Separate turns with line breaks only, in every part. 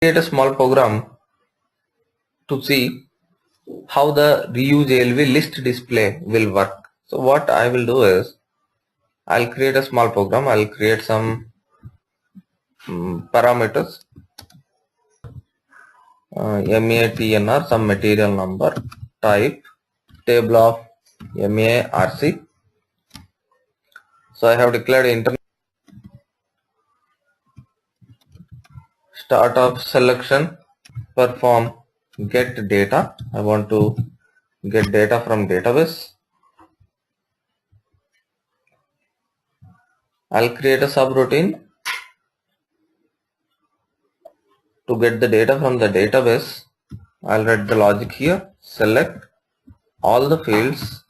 create a small program to see how the reuse ALV list display will work. So what I will do is I'll create a small program. I'll create some parameters, MATNR, some material number, type, table of MARC. So I have declared internal start of selection, perform get data. I want to get data from database. I'll create a subroutine to get the data from the database. I'll write the logic here. Select all the fields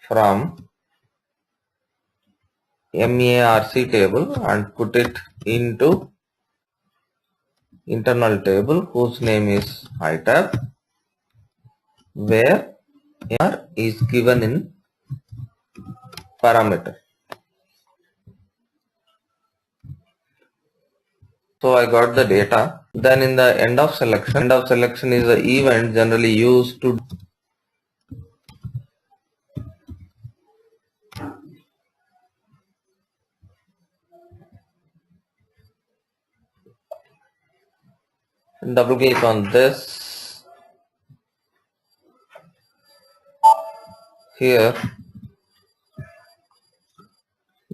from MARC table and put it into internal table whose name is itab, where MAR is given in parameter. So I got the data. Then in the end of selection is the event generally used to double click on this. Here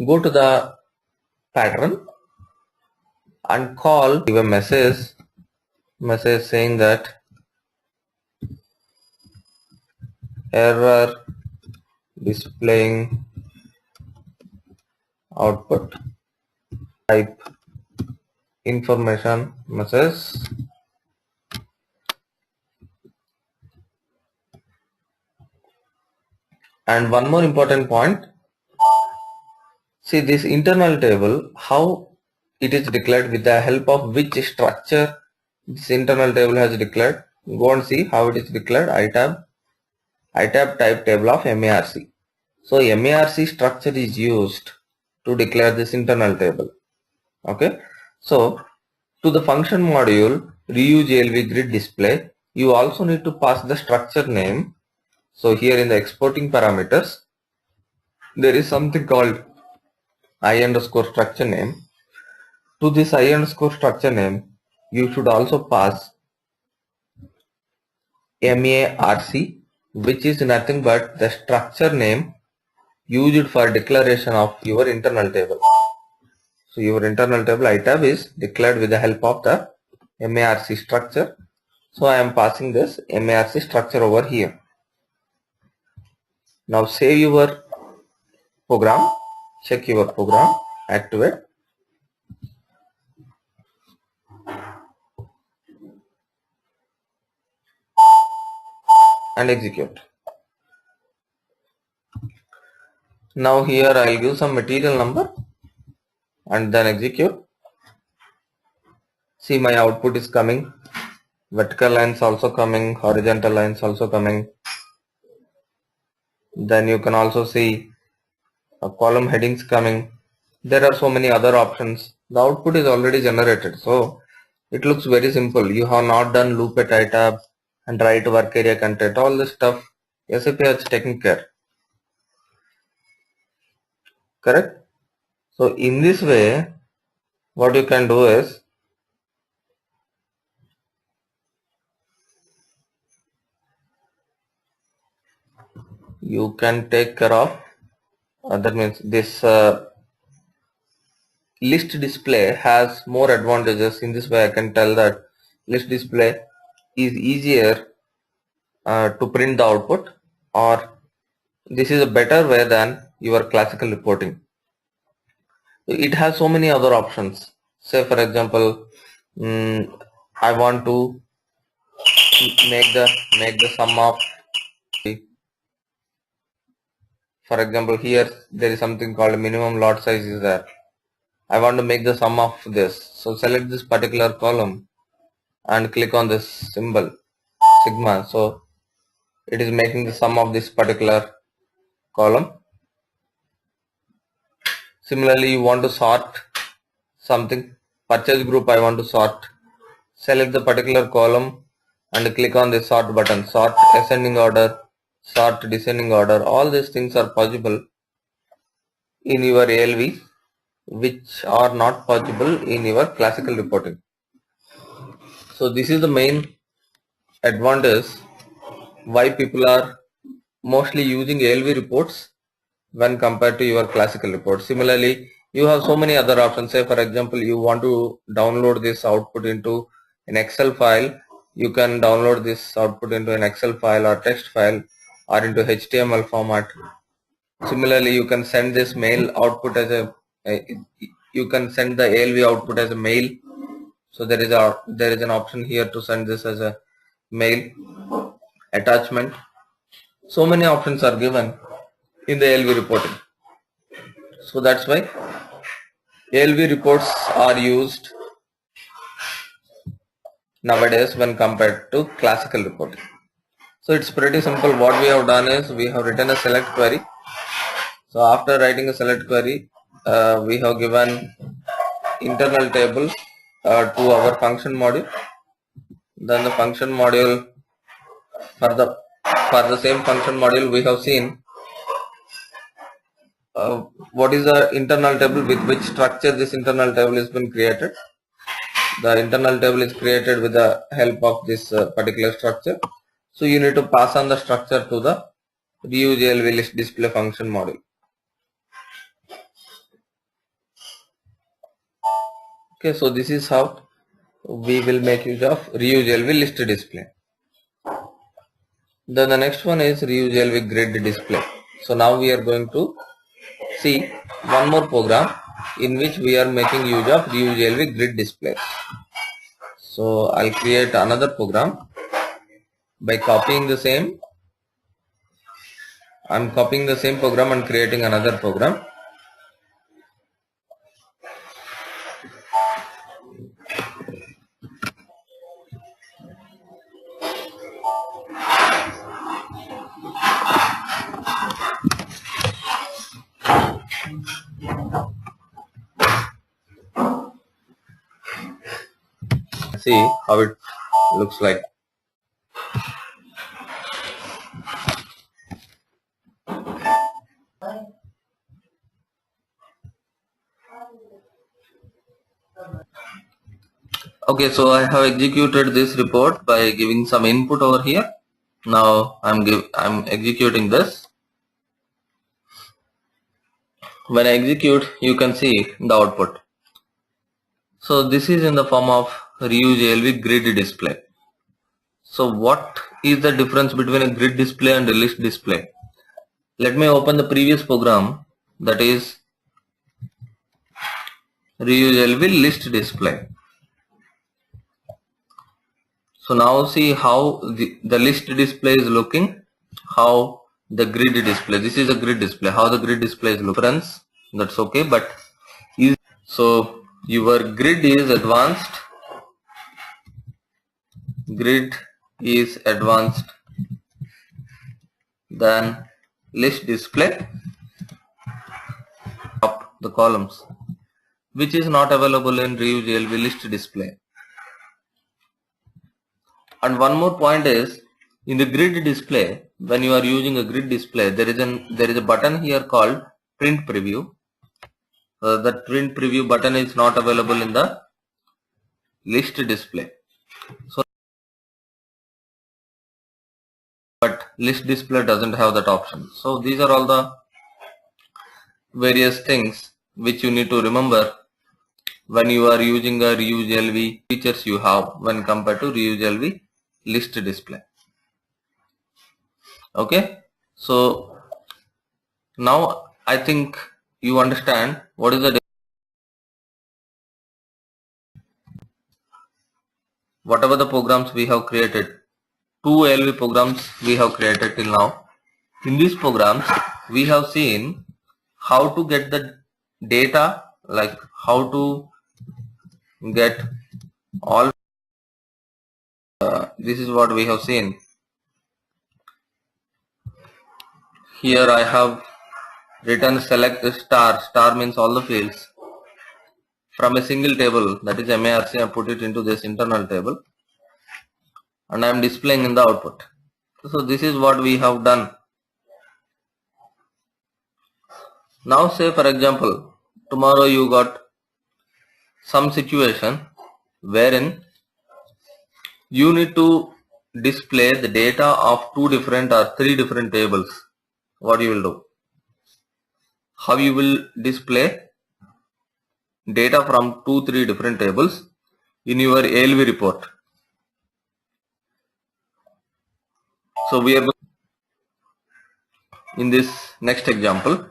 go to the pattern and give a message saying that error displaying output, type information message, and one more important point. See this internal table, how it is declared, with the help of which structure this internal table has declared. Go and see how it is declared. itab type table of MARC. So MARC structure is used to declare this internal table. Okay. So to the function module reuse ALV grid display, you also need to pass the structure name. So here in the exporting parameters, there is something called I_structure name. To this I_structure name, you should also pass MARC, which is nothing but the structure name used for declaration of your internal table. So your internal table itab is declared with the help of the MARC structure. So I am passing this MARC structure over here. Now save your program, check your program, activate. And execute. Now here I will give some material number and then execute. See my output is coming. Vertical lines also coming, horizontal lines also coming. Then you can also see a column headings coming. There are so many other options. The output is already generated, so it looks very simple. You have not done loop at itab and write work area content. All this stuff SAP has taken care. Correct? So in this way, what you can do is you can take care of that means this list display has more advantages. In this way I can tell that list display is easier to print the output, or this is a better way than your classical reporting. It has so many other options. Say for example, I want to make the sum of, for example, here there is something called minimum lot size is there. I want to make the sum of this. So select this particular column and click on this symbol sigma. So it is making the sum of this particular column. Similarly, you want to sort something, purchase group I want to sort. select the particular column and click on the sort button. Sort ascending order, sort descending order. All these things are possible in your ALV, which are not possible in your classical reporting. So this is the main advantage why people are mostly using ALV reports when compared to your classical reports. Similarly, you have so many other options. Say for example, you want to download this output into an Excel file. You can download this output into an Excel file or text file or into HTML format. Similarly, you can send this mail output as you can send the ALV output as a mail. So there is an option here to send this as a mail attachment. So many options are given in the ALV reporting. So that's why ALV reports are used nowadays when compared to classical reporting. So it's pretty simple. What we have done is we have written a select query. So after writing a select query, we have given internal table to our function module. Then the function module, for the same function module, we have seen what is the internal table, with which structure this internal table has been created. The internal table is created with the help of this particular structure. So you need to pass on the structure to the reuse ALV list display function module. Okay, so this is how we will make use of reuse ALV list display. Then the next one is reuse ALV grid display. So now we are going to see one more program in which we are making use of reuse ALV grid display. So I'll create another program by copying the same. I'm copying the same program and creating another program. See how it looks like. Okay, so I have executed this report by giving some input over here. Now I'm executing this. When I execute, you can see the output. So this is in the form of reuse ALV grid display. So what is the difference between a grid display and a list display? Let me open the previous program, that is reuse ALV list display. So now see how the list display is looking, how the grid display, this is a grid display, how the grid display is looking. That's okay, but so your grid is advanced, then list display up the columns, which is not available in reuse ALV list display. And one more point is, in the grid display, when you are using a grid display, there is a button here called print preview. That print preview button is not available in the list display. So, but list display doesn't have that option. So these are all the various things which you need to remember when you are using a reuse ALV features you have when compared to reuse ALV list display. Okay, so now I think you understand what is the whatever the programs we have created. 2 ALV programs we have created till now. In these programs we have seen how to get the data, like how to get all this is what we have seen. Here I have written select star. Star means all the fields. from a single table, that is MARC, I put it into this internal table and I am displaying in the output. So this is what we have done. Now say for example, tomorrow you got some situation wherein you need to display the data of 2 different or 3 different tables. What you will do? How you will display data from 2-3 different tables in your ALV report? So we are in this next example.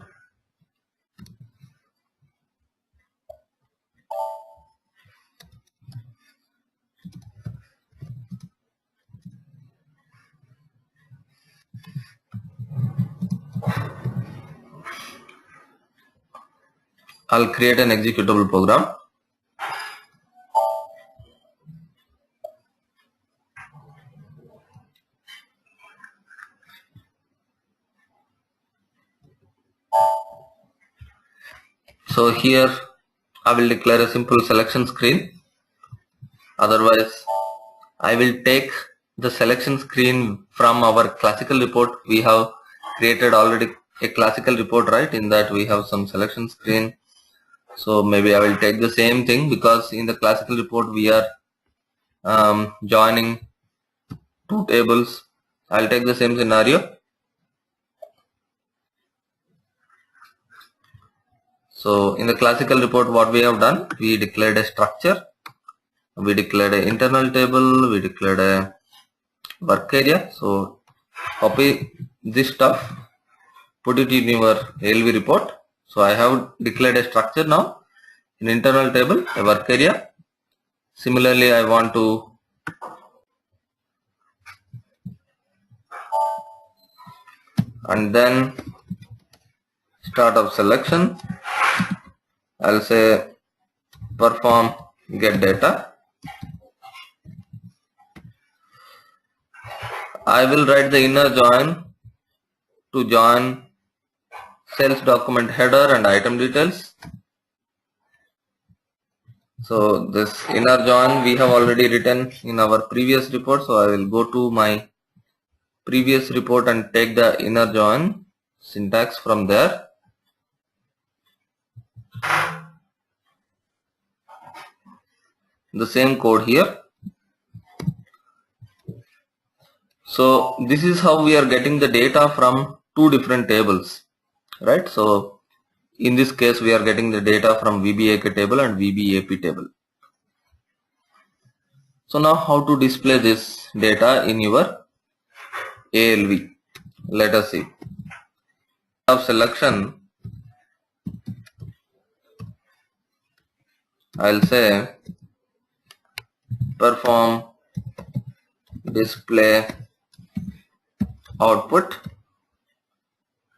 I'll create an executable program. So here I will declare a simple selection screen. Otherwise, I will take the selection screen from our classical report. We have created already a classical report, right? In that we have some selection screen. So maybe I will take the same thing, because in the classical report we are joining 2 tables. I'll take the same scenario. So in the classical report, what we have done, we declared a structure, we declared an internal table, we declared a work area. So copy this stuff, put it in your ALV report. So I have declared a structure now, an internal table, a work area. Similarly, I want to and then start of selection. I'll say perform get data. I will write the inner join to join sales document header and item details. So this inner join we have already written in our previous report. So I will go to my previous report and take the inner join syntax from there. The same code here. So this is how we are getting the data from 2 different tables, right? So in this case we are getting the data from VBAK table and VBAP table. So now how to display this data in your ALV? Let us see. Of selection, I'll say perform display output.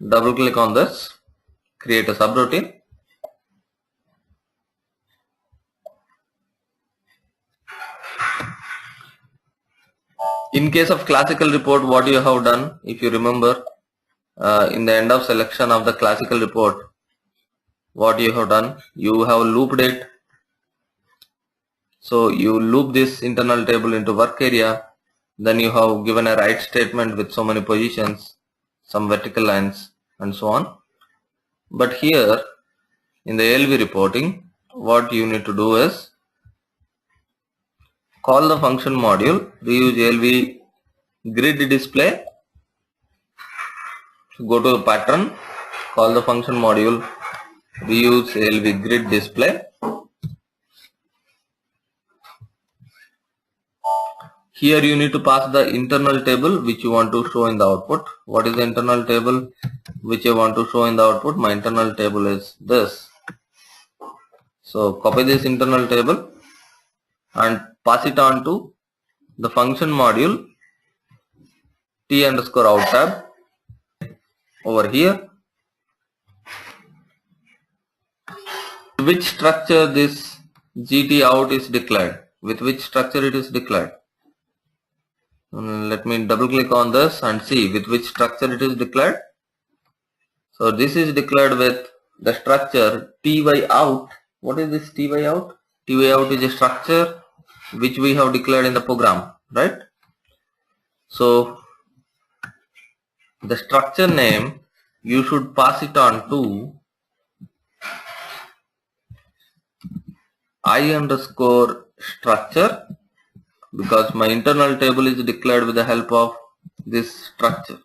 Double click on this, create a subroutine. In case of classical report, what you have done, if you remember, in the end of selection of the classical report, what you have done, you have looped it. So you loop this internal table into work area, then you have given a write statement with so many positions, some vertical lines and so on. But here in the ALV reporting, what you need to do is call the function module, reuse ALV grid display, go to the pattern, call the function module, reuse ALV grid display. Here you need to pass the internal table which you want to show in the output. What is the internal table which you want to show in the output? My internal table is this. So copy this internal table and pass it on to the function module T_out tab over here. Which structure this GT_out is declared? With which structure it is declared? Let me double click on this and see with which structure it is declared. So this is declared with the structure TY_out What is this ty out? Ty out is a structure which we have declared in the program, right? So the structure name you should pass it on to I underscore structure, because my internal table is declared with the help of this structure.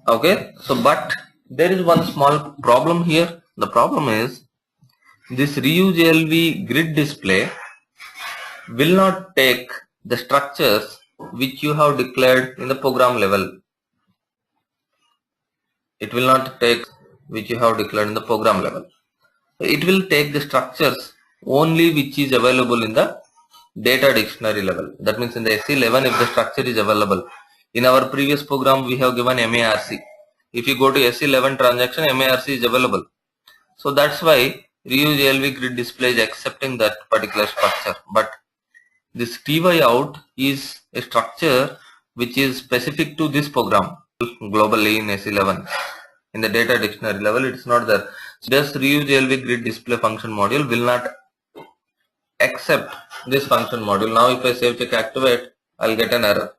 Okay, so but there is one small problem here. The problem is this reuse LV grid display will not take the structures which you have declared in the program level. It will not take which you have declared in the program level. So it will take the structures only which is available in the data dictionary level. That means in the SE11 if the structure is available. In our previous program we have given MARC. If you go to SE11 transaction, MARC is available. So that's why reuse LV grid display is accepting that particular structure. But this ty out is a structure which is specific to this program globally in SE11. In the data dictionary level it is not there. Just reuse LV grid display function module will not accept this function module. Now if I save check activate, I'll get an error.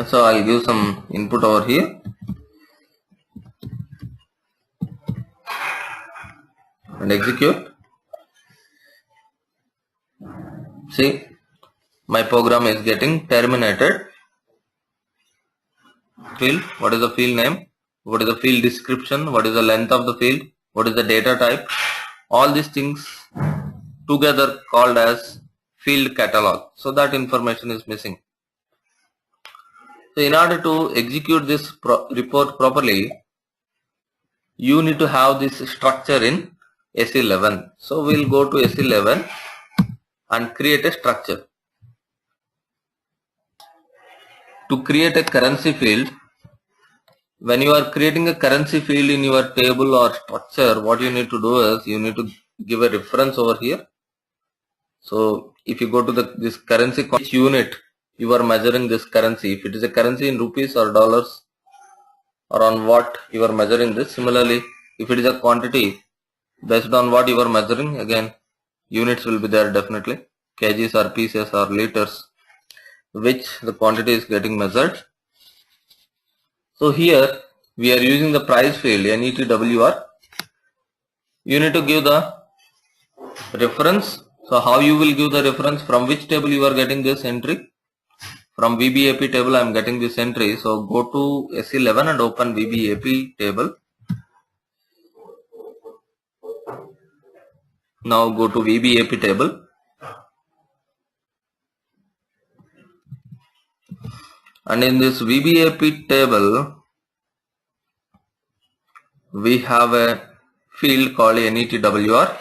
So I'll give some input over here and execute. See, my program is getting terminated. Field, what is the field name, what is the field description, what is the length of the field, what is the data type, all these things together called as field catalog. So that information is missing. So in order to execute this report properly, you need to have this structure in SE11. So we'll go to SE11 and create a structure. To create a currency field, when you are creating a currency field in your table or structure, what you need to do is you need to give a reference over here. So if you go to this currency, which unit you are measuring this currency, if it is a currency in rupees or dollars or on what you are measuring this. Similarly, if it is a quantity, based on what you are measuring, again units will be there definitely, kgs or pieces or liters, which the quantity is getting measured. So here we are using the price field NETWR. You need to give the reference. So how you will give the reference, from which table you are getting this entry? From VBAP table I am getting this entry. So go to SE11 and open VBAP table. Now go to VBAP table. And in this VBAP table, we have a field called NETWR.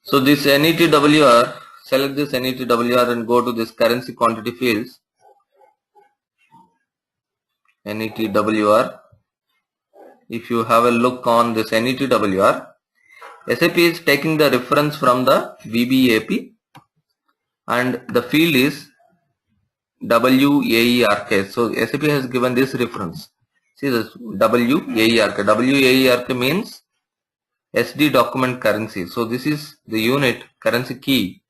So this NETWR, select this NETWR and go to this currency quantity fields. NETWR. If you have a look on this NETWR, SAP is taking the reference from the VBAP and the field is WAERK. So SAP has given this reference. See this WAERK. WAERK means SD document currency. So this is the unit currency key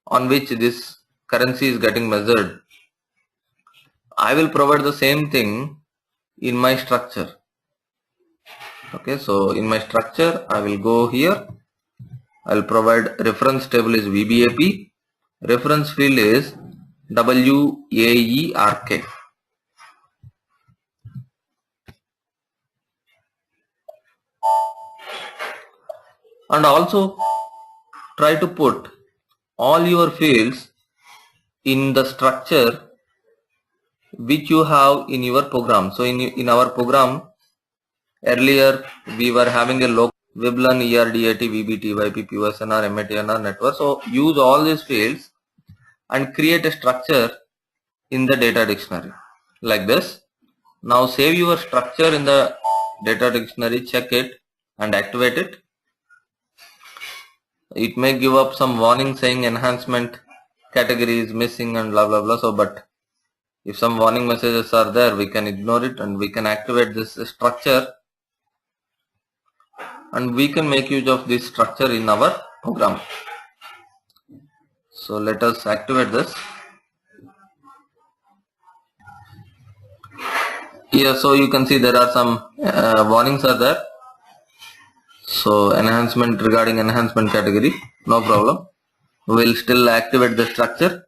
on which this currency is getting measured. I will provide the same thing in my structure. Okay, so in my structure I will go here. I will provide reference table is VBAP. Reference field is WAERK. And also try to put all your fields in the structure which you have in your program. So in our program, earlier we were having a local WIBLAN, ERDAT, VBT, YP, POSNR, MATNR network. So use all these fields and create a structure in the data dictionary. like this. Now save your structure in the data dictionary, check it and activate it. It may give up some warning saying enhancement category is missing and blah blah blah. So but if some warning messages are there, we can ignore it and we can activate this structure, and we can make use of this structure in our program. So let us activate this. Here, so you can see there are some warnings are there. So enhancement, regarding enhancement category, no problem. We will still activate the structure.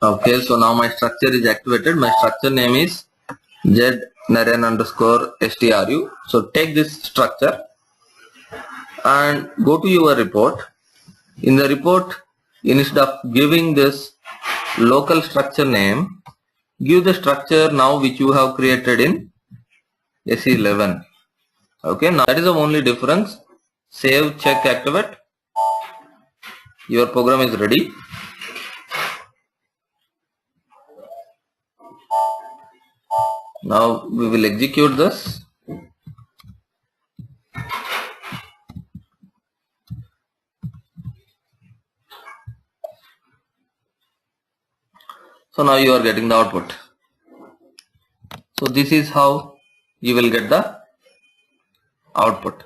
Okay, so now my structure is activated. My structure name is znaren_stru. So take this structure and go to your report. In the report, instead of giving this local structure name, give the structure now which you have created in SE11. Okay, now that is the only difference. Save, check, activate. Your program is ready. Now we will execute this. So now you are getting the output. So this is how you will get the output.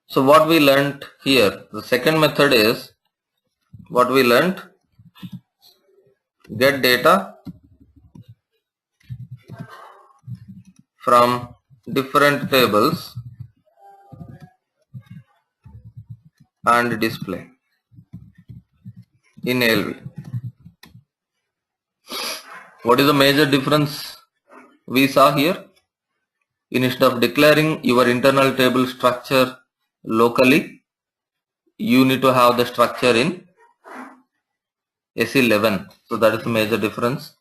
So what we learnt here, the second method is what we learnt: get data from different tables and display in ALV. What is the major difference we saw here? Instead of declaring your internal table structure locally, you need to have the structure in SE11. So that is the major difference.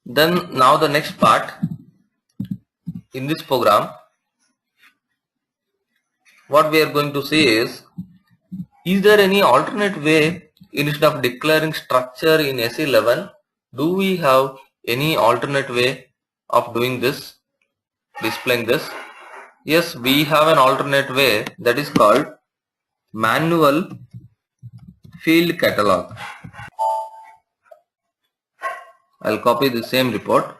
Then now the next part in this program, what we are going to see is there any alternate way instead of declaring structure in SE11? Do we have any alternate way of doing this, displaying this? Yes, we have an alternate way, that is called manual field catalog. I'll copy the same report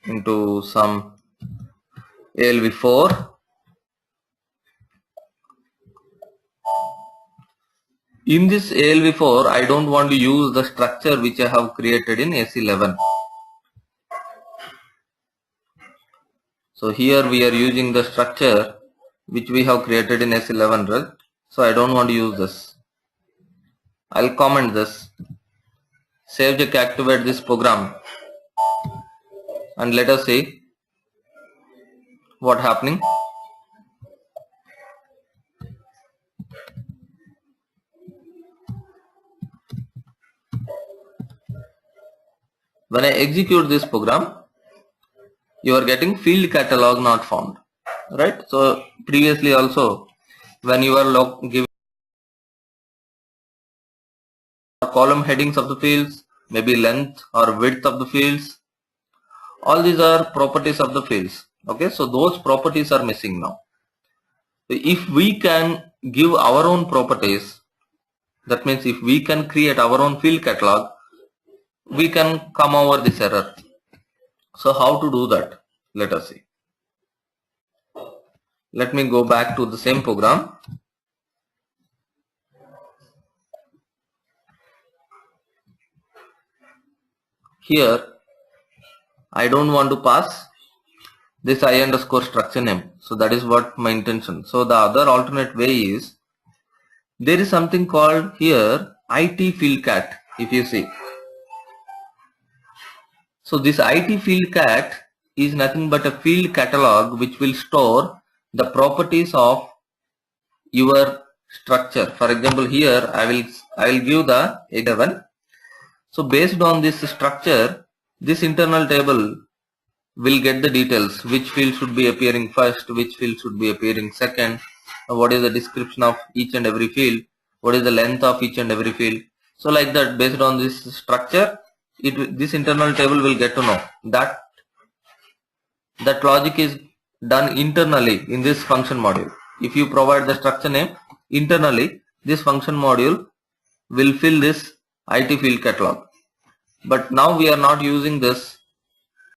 into some ALV4. In this ALV4, I don't want to use the structure which I have created in SE11. So here we are using the structure which we have created in SE11, right? So I don't want to use this. I'll comment this. Save, check, activate this program, and let us see what happening. When I execute this program, you are getting field catalog not found, right? So previously also, when you are giving column headings of the fields, maybe length or width of the fields, all these are properties of the fields. Okay, so those properties are missing now. If we can give our own properties, that means if we can create our own field catalog, we can come over this error. So how to do that? Let us see. Let me go back to the same program. Here I don't want to pass this I_structure name. So that is what my intention. So the other alternate way is, there is something called here IT field cat. If you see, So this IT field cat is nothing but a field catalog which will store the properties of your structure. For example, here I will give the example. So based on this structure, this internal table will get the details, which field should be appearing first, which field should be appearing second, what is the description of each and every field, what is the length of each and every field. So like that, based on this structure, this internal table will get to know that logic is done internally in this function module. If you provide the structure name internally, this function module will fill this IT field catalog. But now we are not using this